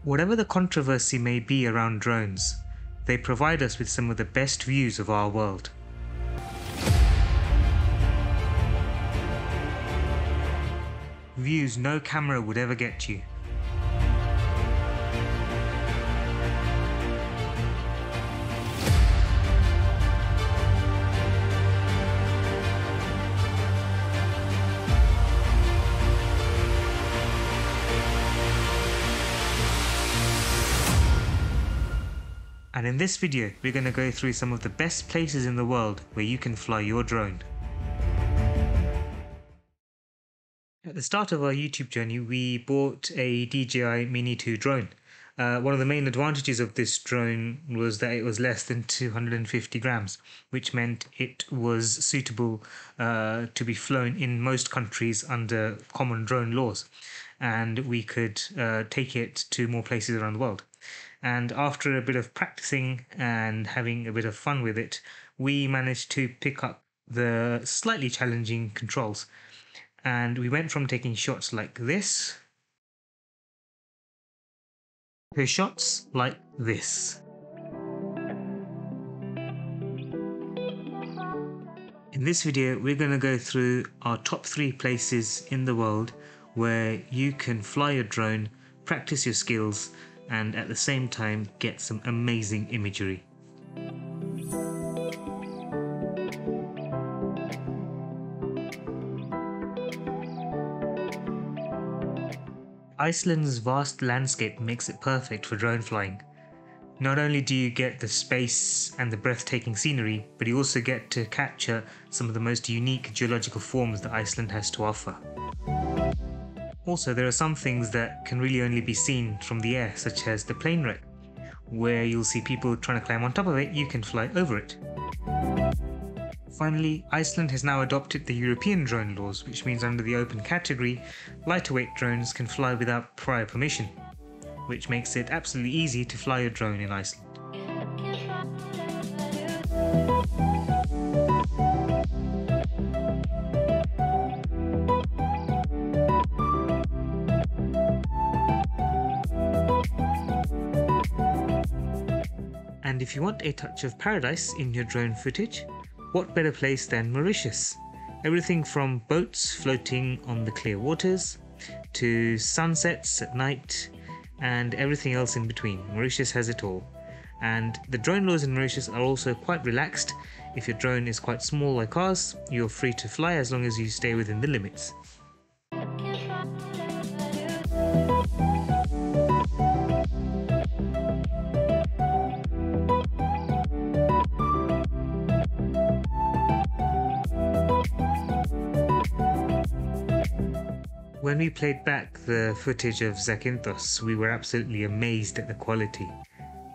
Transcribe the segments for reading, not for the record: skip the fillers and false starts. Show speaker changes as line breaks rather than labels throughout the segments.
Whatever the controversy may be around drones, they provide us with some of the best views of our world. Views no camera would ever get you. And in this video, we're going to go through some of the best places in the world where you can fly your drone. At the start of our YouTube journey, we bought a DJI Mini 2 drone. One of the main advantages of this drone was that it was less than 250 grams, which meant it was suitable to be flown in most countries under common drone laws, and we could take it to more places around the world. And after a bit of practicing and having a bit of fun with it, we managed to pick up the slightly challenging controls. And we went from taking shots like this to shots like this. In this video, we're going to go through our top 3 places in the world where you can fly a drone, practice your skills, and at the same time get some amazing imagery. Iceland's vast landscape makes it perfect for drone flying. Not only do you get the space and the breathtaking scenery, but you also get to capture some of the most unique geological forms that Iceland has to offer. Also, there are some things that can really only be seen from the air, such as the plane wreck, where you'll see people trying to climb on top of it, you can fly over it. Finally, Iceland has now adopted the European drone laws, which means under the open category, lighter weight drones can fly without prior permission, which makes it absolutely easy to fly a drone in Iceland. And if you want a touch of paradise in your drone footage, what better place than Mauritius? Everything from boats floating on the clear waters, to sunsets at night, and everything else in between. Mauritius has it all. And the drone laws in Mauritius are also quite relaxed. If your drone is quite small like ours, you're free to fly as long as you stay within the limits. When we played back the footage of Zakynthos, we were absolutely amazed at the quality.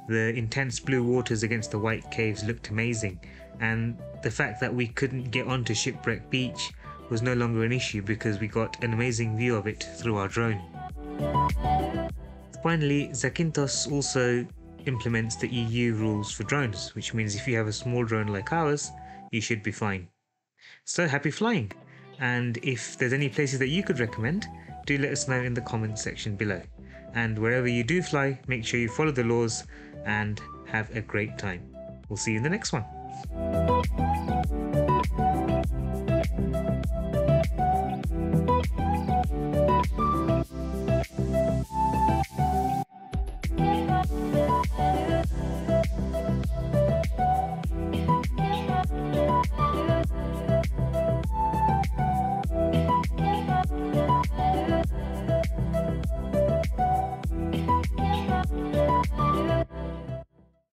The intense blue waters against the white caves looked amazing, and the fact that we couldn't get onto Shipwreck Beach was no longer an issue because we got an amazing view of it through our drone. Finally, Zakynthos also implements the EU rules for drones, which means if you have a small drone like ours, you should be fine. So happy flying! And if there's any places that you could recommend, do let us know in the comments section below. And wherever you do fly, make sure you follow the laws and have a great time. We'll see you in the next one.